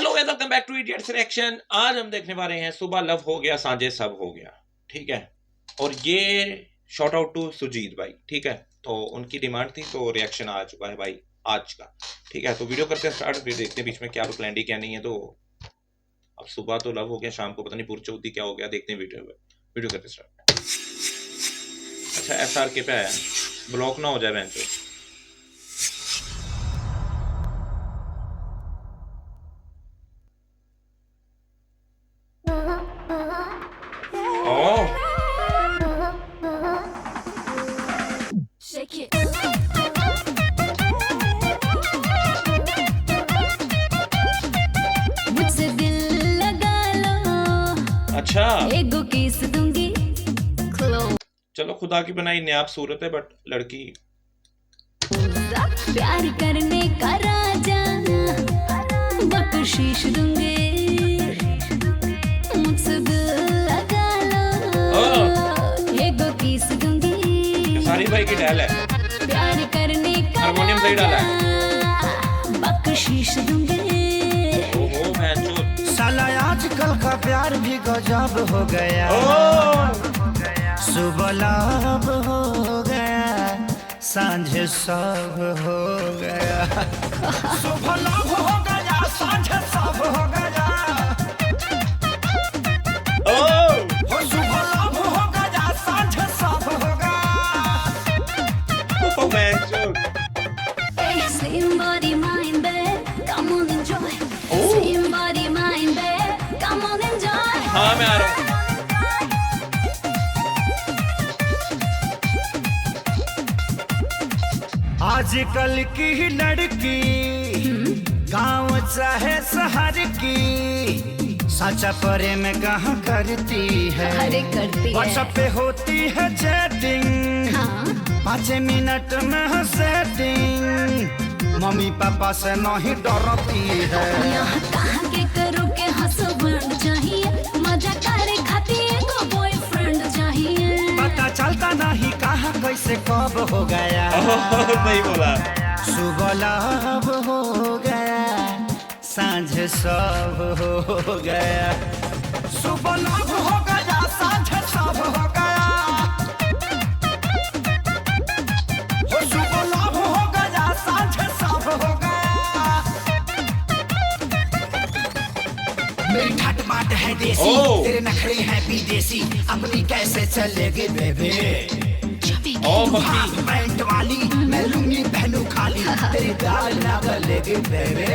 Hello guys, welcome back to idiot selection. आज हम देखने वाले हैं सुबह लव हो गया सांझे सब हो गया। ठीक है, और ये शॉर्ट आउट टू सुजीत भाई। ठीक है, तो उनकी डिमांड थी तो रिएक्शन आ चुका है भाई आज का। ठीक है, तो वीडियो करते हैं स्टार्ट, फिर देखते हैं बीच में क्या प्लान क्या नहीं है। तो अब सुबह तो लव हो गया, शाम को पता नहीं पुरचौती क्या हो गया, देखते हैं वीडियो करते स्टार्ट। अच्छा, SRK पे आया, ब्लॉक ना हो जाए बहन चो। मुझसे दिल लगा लो, अच्छा एगो किस दूंगी। चलो, खुदा की बनाई नायाब सूरत है, बट लड़की प्यार करने का राजा, बख्शीश दूंगी। मुझसे दिल लगा लो, एगो किस दूंगी। सारी भाई की डैल है, प्यार करने का हारमोनियम सही डाला है, बख्शीश दूंगी। ओहो भैंचोद, साला आजकल का प्यार भी गजब हो गया। सुबह लाभ हो गया, सांझ सब हो गया। सुबह लाभ हो गया, सांझ सब हो गया। हो सुबह लाभ हो गया, सांझ सब हो गया। ओह भैंचोद, Same body, mind, babe. Come on, enjoy. Same body, mind, babe. Come on, enjoy. हाँ मैं आ रहा हूँ। आजकल की लड़की गाँव चाहे शहर की, सच्चा प्रेम कहाँ करती है। अरे करती है। व्हाट्सएप पे होती है चैटिंग, हाँ। 5 मिनट में सेटिंग। मम्मी पापा से नहीं डरती है। यहाँ कहाँ के करो के हस्बैंड चाहिए, मजा करे खातिर को बॉयफ्रेंड चाहिए। पता चलता नहीं कहाँ कैसे कब हो गया। सही बोला। सुबह लाभ हो गया, सांझ सब हो गया। सुबह लाभ हो गया, सांझ सब हो गया। हो सुबह लाभ हो गया, सांझ सब हो गया। मेरी ठाट बाट है देसी, तेरे नखरे हैं विदेशी। अपनी कैसे चलेगी बेबी। पैंट वाली मैं लुंगी पहनू खाली, तेरी दाल ना गलेगी बेबी।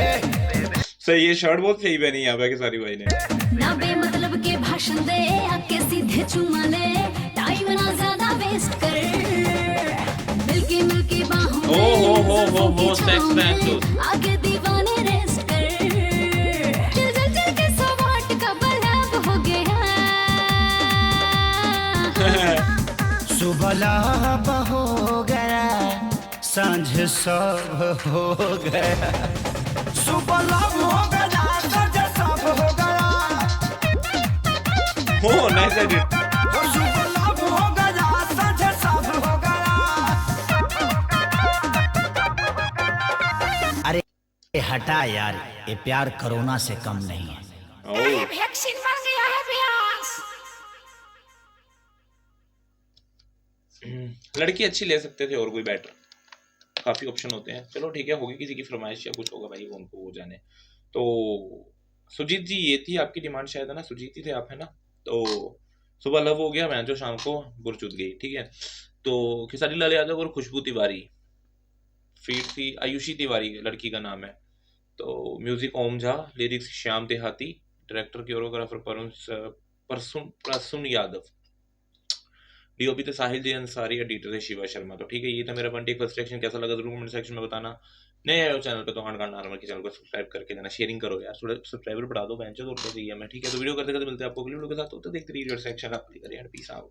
सही, ये शर्ट बहुत सही पहनी है यहाँ पे सारी भाई ने। ना बेमतलब के भाषण दे, आके सीधे चुमा ले, टाइम ना ज्यादा वेस्ट कर। मिल्की बाहों में, हो सेक्स बैंक आगे दीवाने रेस्ट कर। चल के 100 वाट का बल्ब हो गया। सुबह लाभ हो गया, सांझ सब हो गया। सुबह लाभ हो गया, सांझ सब हो गया। हो नाइस एडिट। हो सुबह लाभ हो गया, सांझ सब हो गया। अरे हटा यार, ये प्यार कोरोना से कम नहीं है। वैक्सीन बन गया है व्यास। लड़की अच्छी ले सकते थे और कोई बेटर, काफी ऑप्शन होते हैं। चलो ठीक है, होगी किसी की फरमाइश या कुछ होगा भाई, वो उनको वो जाने। तो सुजीत जी, ये थी आपकी डिमांड शायद, है ना? सुजीत ही थे आप, है ना? तो सुबह लव हो गया, मैं जो शाम को बुरचुत गई। ठीक है, तो खेसारी लाल यादव और खुशबू तिवारी, फीड थी आयुषी तिवारी, लड़की का नाम है। तो music Om Jha, lyrics Shyam Dehati, director choreographer Prasoon Yadav, DOP थे साहिल जी अंसारी, एडिटर थे शिवा शर्मा। तो ठीक है, ये था मेरा वन टेक फर्स्ट रिएक्शन। कैसा लगा जरूर कमेंट सेक्शन में बताना। नए आए हो चैनल पे तो आर्मर के चैनल को सब्सक्राइब करके देना, शेयरिंग करो यार, थोड़ा सब्सक्राइबर बढ़ा दो बेंचो, तो चाहिए मैं। ठीक है, तो वीडियो करते करते मिलते हैं आपको अगली वीडियो के साथ। तो देखते रहिए इडियट सिलेक्शन, आप पीस आउट।